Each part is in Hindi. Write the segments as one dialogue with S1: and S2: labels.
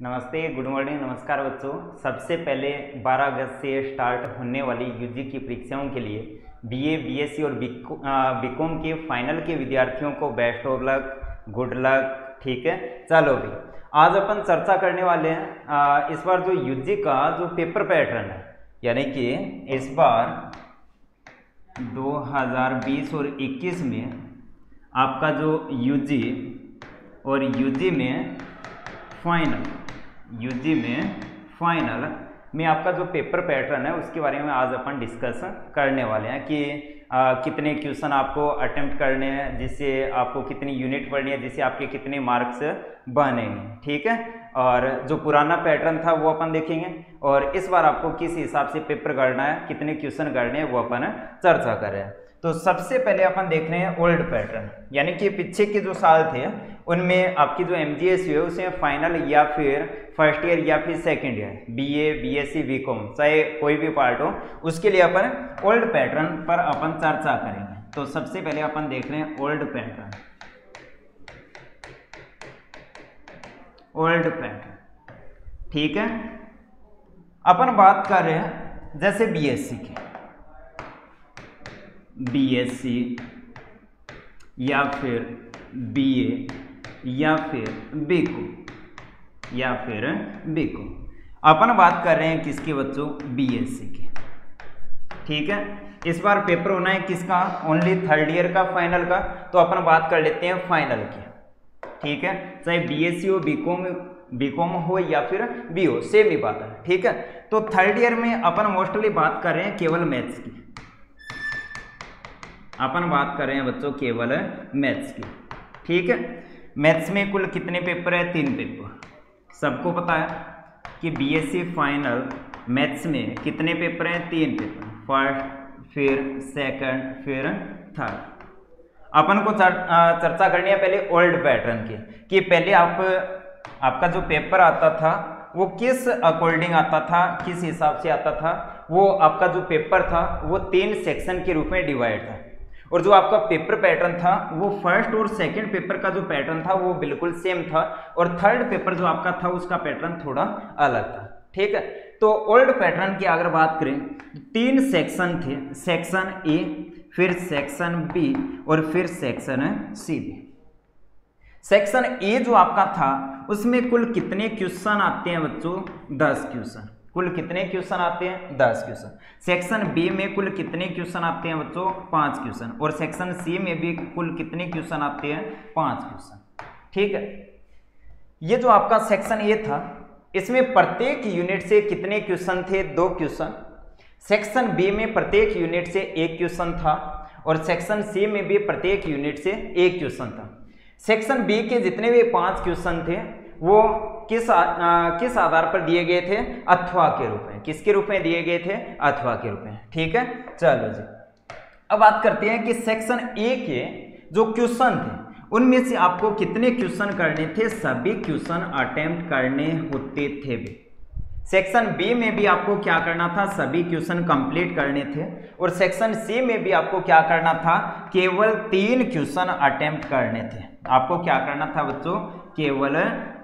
S1: नमस्ते, गुड मॉर्निंग, नमस्कार बच्चों। सबसे पहले 12 अगस्त से स्टार्ट होने वाली यूजी की परीक्षाओं के लिए बीए, बीएससी और बीकॉम के फाइनल के विद्यार्थियों को best of luck, good luck. ठीक है, चलो भी आज अपन चर्चा करने वाले हैं इस बार जो यूजी का जो पेपर पैटर्न है, यानी कि इस बार 2020 और 21 में आपका जो यूजी और यूजी में फाइनल में आपका जो पेपर पैटर्न है उसके बारे में आज अपन डिस्कस करने वाले हैं कि कितने क्वेश्चन आपको अटेम्प्ट करने हैं, जिससे आपको कितनी यूनिट पढ़नी है, जिससे आपके कितने मार्क्स बनेंगे। ठीक है, और जो पुराना पैटर्न था वो अपन देखेंगे और इस बार आपको किस हिसाब से पेपर करना है, कितने क्वेश्चन करने हैं, वो अपन चर्चा कर रहे हैं। तो सबसे पहले अपन देख रहे हैं ओल्ड पैटर्न, यानी कि पीछे के जो साल थे उनमें आपकी जो एमजीएस है उसे फाइनल या फिर फर्स्ट ईयर या फिर second year, BA, BSc, BCom, चाहे कोई भी पार्ट हो, उसके लिए अपन ओल्ड पैटर्न पर अपन चर्चा करेंगे। तो सबसे पहले अपन देख रहे हैं ओल्ड पैटर्न। ठीक है, अपन बात कर रहे हैं जैसे बीएससी की, बीएससी या फिर बीए या फिर बीकॉम अपन बात कर रहे हैं किसके बच्चों, बीएससी के। ठीक है, इस बार पेपर होना है किसका, ओनली थर्ड ईयर का, फाइनल का। तो अपन बात कर लेते हैं फाइनल की। ठीक है, चाहे बीएससी हो, बीकॉम हो या फिर बी हो, सेम ही बात है। ठीक है, तो थर्ड ईयर में अपन मोस्टली बात कर रहे हैं केवल मैथ्स की, अपन बात कर रहे हैं बच्चों केवल मैथ्स की। ठीक है, मैथ्स में कुल कितने पेपर है, 3 पेपर। सबको पता है कि बीएससी फाइनल मैथ्स में कितने पेपर हैं, 3 पेपर, फर्स्ट, फिर सेकंड, फिर थर्ड। अपन को चर्चा करनी है पहले ओल्ड पैटर्न की, कि पहले आपका जो पेपर आता था वो किस अकॉर्डिंग आता था, किस हिसाब से आता था। वो आपका जो पेपर था वो 3 सेक्शन के रूप में डिवाइड था, और जो आपका पेपर पैटर्न था वो फर्स्ट और सेकंड पेपर का जो पैटर्न था वो बिल्कुल सेम था, और थर्ड पेपर जो आपका था उसका पैटर्न थोड़ा अलग था। ठीक है, तो ओल्ड पैटर्न की अगर बात करें तो 3 सेक्शन थे, सेक्शन ए, फिर सेक्शन बी और फिर सेक्शन सी भी। सेक्शन ए जो आपका था उसमें कुल कितने क्वेश्चन आते हैं बच्चों, 10 क्वेश्चन। कुल कितने क्वेश्चन आते हैं, 10 क्वेश्चन। सेक्शन बी में कुल कितने क्वेश्चन आते हैं बच्चों, 5 क्वेश्चन, और सेक्शन सी में भी कुल कितने क्वेश्चन आते हैं, 5 क्वेश्चन। ठीक है, ये जो आपका सेक्शन ए था इसमें प्रत्येक यूनिट से कितने क्वेश्चन थे, 2 क्वेश्चन। सेक्शन बी में प्रत्येक यूनिट से 1 क्वेश्चन था, और सेक्शन सी में भी प्रत्येक यूनिट से 1 क्वेश्चन था। सेक्शन बी के जितने भी 5 क्वेश्चन थे वो किस आधार पर दिए गए थे, अथवा के रूप में। किसके रूप में दिए गए थे, अथवा के रूप में। ठीक है, चलो जी अब बात करते हैं कि सेक्शन ए के जो क्वेश्चन थे उनमें से आपको कितने क्वेश्चन करने थे, सभी क्वेश्चन अटेम्प्ट करने होते थे भी। सेक्शन बी में भी आपको क्या करना था, सभी क्वेश्चन कंप्लीट करने थे, और सेक्शन सी में भी आपको क्या करना था, केवल 3 क्वेश्चन अटेम्प्ट करने थे। आपको क्या करना था बच्चों, केवल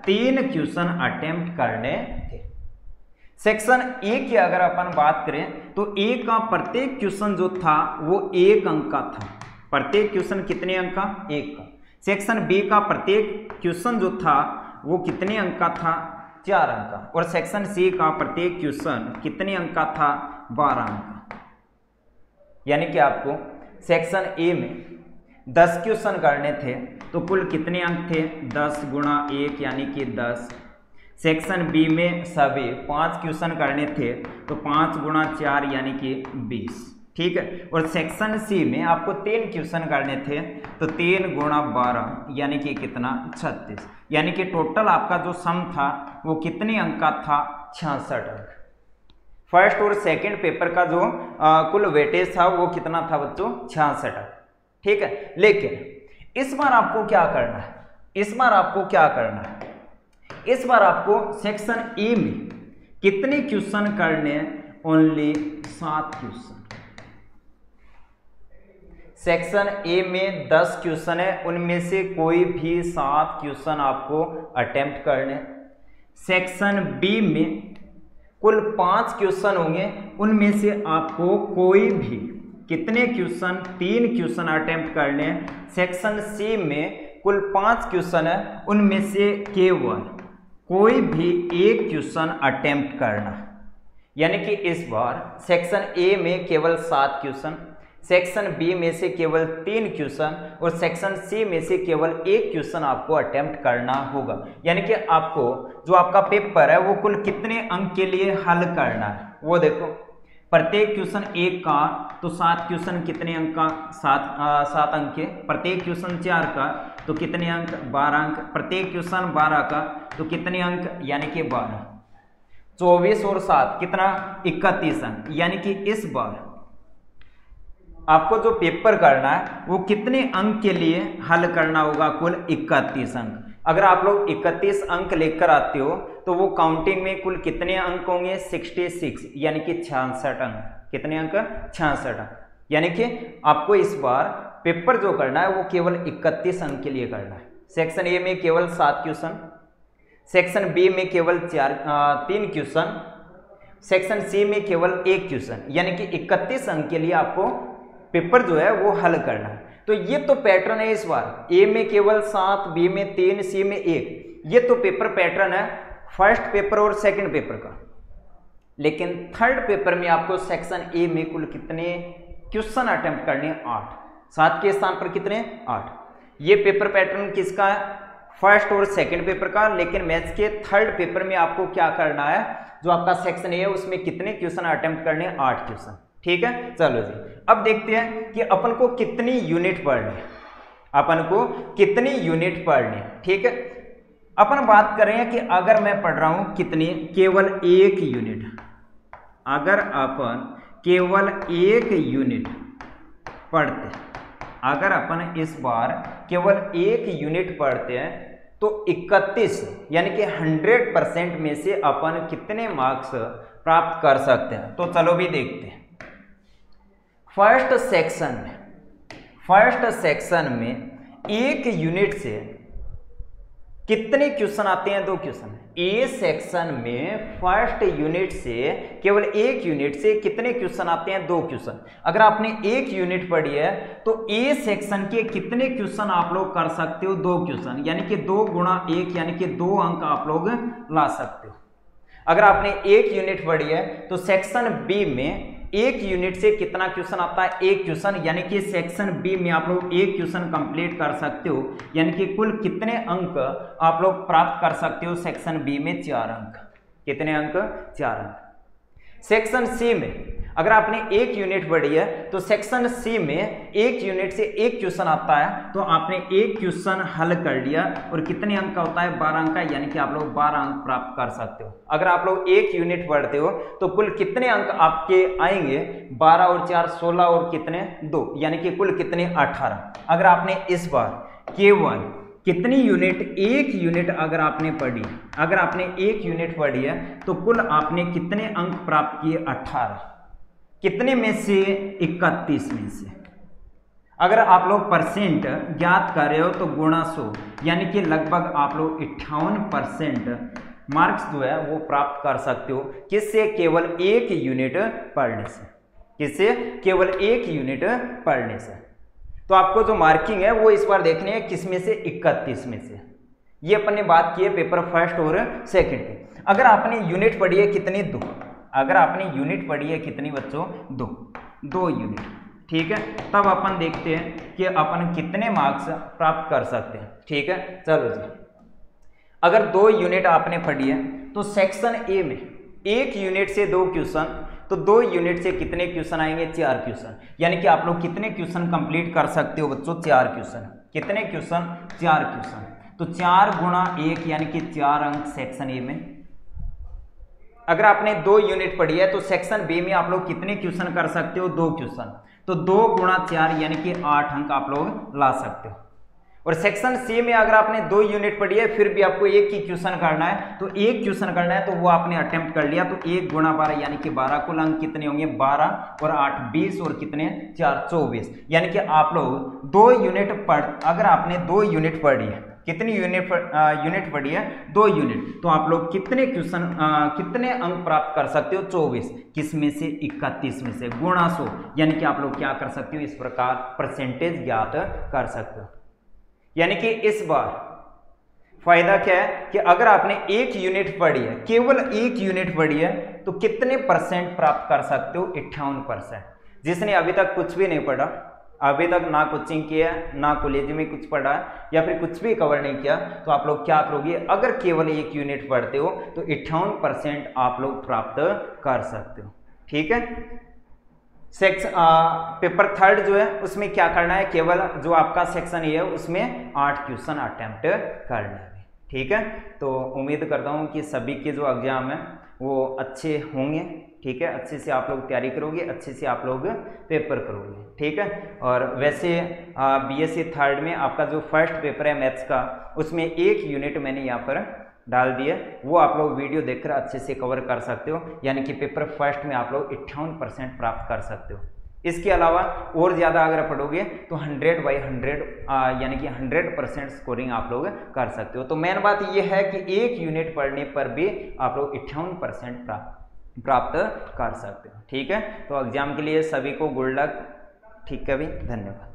S1: 3 क्वेश्चन अटेम्प्ट करने थे। सेक्शन ए की अगर अपन बात करें तो ए का प्रत्येक क्वेश्चन जो था वो 1 अंक का था। प्रत्येक क्वेश्चन कितने अंक का, 1 का। सेक्शन बी का प्रत्येक क्वेश्चन जो था वो कितने अंक का था, 4 अंक का, और सेक्शन सी का प्रत्येक क्वेश्चन कितने अंक का था, 12 अंक का। यानी कि आपको सेक्शन ए में 10 क्वेश्चन करने थे तो कुल कितने अंक थे, 10 गुणा 1 यानी कि 10। सेक्शन बी में सभी 5 क्वेश्चन करने थे तो 5 गुणा 4 यानी कि 20। ठीक है, और सेक्शन सी में आपको 3 क्वेश्चन करने थे तो 3 गुणा 12 यानी कि कितना, 36। यानी कि टोटल आपका जो सम था वो कितने अंक का था, 66 अंक। फर्स्ट और सेकंड पेपर का जो कुल वेटेज था वो कितना था बच्चों, 66 अंक। ठीक है, लेकिन इस बार आपको क्या करना है, इस बार आपको सेक्शन ए में कितने क्वेश्चन करने हैं, ओनली 7 क्वेश्चन। सेक्शन ए में 10 क्वेश्चन है, उनमें से कोई भी 7 क्वेश्चन आपको अटेम्प्ट करने। सेक्शन बी में कुल 5 क्वेश्चन होंगे, उनमें से आपको कोई भी कितने क्वेश्चन, 3 क्वेश्चन अटेम्प्ट करने हैं। सेक्शन सी में कुल 5 क्वेश्चन है, उनमें से केवल कोई भी एक क्वेश्चन अटेम्प्ट करना। यानी कि इस बार सेक्शन ए में केवल 7 क्वेश्चन, सेक्शन बी में से केवल 3 क्वेश्चन और सेक्शन सी में से केवल 1 क्वेश्चन आपको अटेम्प्ट करना होगा। यानी कि आपको जो आपका पेपर है वो कुल कितने अंक के लिए हल करना है वो देखो। प्रत्येक क्वेश्चन 1 का तो 7 क्वेश्चन कितने अंक का, 7 अंक के। प्रत्येक क्वेश्चन 4 का तो कितने अंक, 12 अंक। प्रत्येक क्वेश्चन 12 का तो कितने अंक, यानी कि 12। 24 और 7 कितना, 31 अंक। यानी कि इस बार आपको जो पेपर करना है वो कितने अंक के लिए हल करना होगा, कुल 31 अंक। अगर आप लोग 31 अंक लेकर आते हो तो वो काउंटिंग में कुल कितने अंक होंगे, 66, यानी कि 66 अंक। कितने अंक, 66 अंक। यानी कि आपको इस बार पेपर जो करना है वो केवल 31 अंक के लिए करना है। सेक्शन ए में केवल 7 क्वेश्चन, सेक्शन बी में केवल 3 क्वेश्चन, सेक्शन सी में केवल 1 क्वेश्चन, यानी कि 31 अंक के लिए आपको पेपर जो है वो हल करना है। तो ये तो पैटर्न है इस बार, ए में केवल 7, बी में 3, सी में 1। ये तो पेपर पैटर्न है फर्स्ट पेपर और सेकंड पेपर का। लेकिन थर्ड पेपर में आपको सेक्शन ए में कुल कितने क्वेश्चन अटेम्प्ट करने हैं, 8। 7 के स्थान पर कितने, 8। ये पेपर पैटर्न किसका है, फर्स्ट और सेकंड पेपर का। लेकिन मैथ्स के थर्ड पेपर में आपको क्या करना है, जो आपका सेक्शन ए है उसमें कितने क्वेश्चन अटेम्प्ट करने हैं, 8 क्वेश्चन। ठीक है, चलो जी अब देखते हैं कि अपन को कितनी यूनिट पढ़नी है, अपन को कितनी यूनिट पढ़नी है। ठीक है, अपन बात कर रहे हैं कि अगर मैं पढ़ रहा हूं कितनी, केवल 1 यूनिट। अगर अपन केवल 1 यूनिट पढ़ते हैं, अगर अपन इस बार केवल 1 यूनिट पढ़ते हैं तो 31 यानी कि 100% में से अपन कितने मार्क्स प्राप्त कर सकते हैं। तो चलो भी देखते हैं। फर्स्ट सेक्शन में 1 यूनिट से कितने क्वेश्चन आते हैं, 2 क्वेश्चन। ए सेक्शन में फर्स्ट यूनिट से केवल 1 यूनिट से कितने क्वेश्चन आते हैं, 2 क्वेश्चन। अगर आपने 1 यूनिट पढ़ी है तो ए सेक्शन के कितने क्वेश्चन आप लोग कर सकते हो, 2 क्वेश्चन, यानी कि 2 गुणा 1 यानी कि 2 अंक आप लोग ला सकते हो। अगर आपने 1 यूनिट पढ़ी है तो सेक्शन बी में 1 यूनिट से कितना क्वेश्चन आता है, 1 क्वेश्चन, यानी कि सेक्शन बी में आप लोग 1 क्वेश्चन कंप्लीट कर सकते हो। यानी कि कुल कितने अंक आप लोग प्राप्त कर सकते हो, सेक्शन बी में 4 अंक। कितने अंक, 4 अंक। सेक्शन सी में अगर आपने 1 यूनिट पढ़ी है तो सेक्शन सी में 1 यूनिट से 1 क्वेश्चन आता है, तो आपने 1 क्वेश्चन हल कर लिया और कितने अंक का होता है, 12 अंक का, यानी कि आप लोग 12 अंक प्राप्त कर सकते हो। अगर आप लोग 1 यूनिट पढ़ते हो तो कुल कितने अंक आपके आएंगे, 12 और 4 16 और कितने 2, यानी कि कुल कितने 18। अगर आपने इस बार केवल कितनी यूनिट, 1 यूनिट अगर आपने पढ़ी, अगर आपने 1 यूनिट पढ़ी है तो कुल आपने कितने अंक प्राप्त किए, 18। कितने में से, 31 में से। अगर आप लोग परसेंट ज्ञात कर रहे हो तो गुणा 100, यानी कि लगभग आप लोग 58% मार्क्स जो है वो प्राप्त कर सकते हो। किससे, केवल 1 यूनिट पढ़ने से। किससे, केवल 1 यूनिट पढ़ने से। तो आपको जो मार्किंग है वो इस बार देखनी है किस में से, 31 में से। ये अपन ने बात की है पेपर फर्स्ट और सेकंड की। अगर आपने यूनिट पढ़ी है कितनी, 2। अगर आपने यूनिट पढ़ी है कितनी बच्चों, 2 यूनिट। ठीक है, तब अपन देखते हैं कि अपन कितने मार्क्स प्राप्त कर सकते हैं। ठीक है, चलो जी। अगर 2 यूनिट आपने पढ़ी है तो सेक्शन ए में 1 यूनिट से 2 क्वेश्चन, तो 2 यूनिट से कितने क्वेश्चन आएंगे, 4 क्वेश्चन। यानी कि आप लोग कितने क्वेश्चन कंप्लीट कर सकते हो बच्चों, 4 क्वेश्चन। कितने क्वेश्चन, 4 क्वेश्चन। तो 4 गुणा 1 यानी कि 4 अंक सेक्शन ए में। अगर आपने 2 यूनिट पढ़ी है तो सेक्शन बी में आप लोग कितने क्वेश्चन कर सकते हो, 2 क्वेश्चन। तो 2 गुणा 4 यानी कि 8 अंक आप लोग ला सकते हो। और सेक्शन सी में अगर आपने 2 यूनिट पढ़ी है फिर भी आपको 1 ही क्वेश्चन करना है, तो 1 क्वेश्चन करना है तो वो आपने अटेम्प्ट कर लिया। तो 1 गुणा 12 यानी कि 12, कुल अंक कितने होंगे, 12 और 8 20 और कितने 4 24। यानी कि आप लोग 2 यूनिट अगर आपने 2 यूनिट पढ़ी है कितनी यूनिट पड़ी है? 2 यूनिट। तो आप लोग कितने क्वेश्चन कितने अंक प्राप्त कर सकते हो? 24। किस में से? 31 में से, गुणा 100। यानी कि आप लोग क्या कर सकते हो? इस प्रकार परसेंटेज ज्ञात कर सकते हो। यानी कि इस बार फायदा क्या है कि अगर आपने 1 यूनिट पढ़ी है, केवल 1 यूनिट पढ़ी है, तो कितने परसेंट प्राप्त कर सकते हो? 58%। जिसने अभी तक कुछ भी नहीं पढ़ा, अभी तक ना कोचिंग किया, ना कॉलेज में कुछ पढ़ा या फिर कुछ भी कवर नहीं किया, तो आप लोग क्या करोगे? अगर केवल 1 यूनिट पढ़ते हो तो 58% आप लोग प्राप्त कर सकते हो। ठीक है। पेपर 3 जो है उसमें क्या करना है? केवल जो आपका सेक्शन ए है उसमें 8 क्वेश्चन अटेम्प्ट करना है। ठीक है। तो उम्मीद करता हूँ कि सभी के जो एग्जाम है वो अच्छे होंगे। ठीक है। अच्छे से आप लोग तैयारी करोगे, अच्छे से आप लोग पेपर करोगे। ठीक है। और वैसे बीएससी 3 में आपका जो फर्स्ट पेपर है मैथ्स का, उसमें 1 यूनिट मैंने यहाँ पर डाल दिया, वो आप लोग वीडियो देखकर अच्छे से कवर कर सकते हो। यानी कि पेपर फर्स्ट में आप लोग 58% प्राप्त कर सकते हो। इसके अलावा और ज़्यादा अगर पढ़ोगे तो 100/100 यानी कि 100% स्कोरिंग आप लोग कर सकते हो। तो मेन बात यह है कि 1 यूनिट पढ़ने पर भी आप लोग 58% प्राप्त कर सकते हो। ठीक है। तो एग्जाम के लिए सभी को गुड लक। ठीक है भी, धन्यवाद।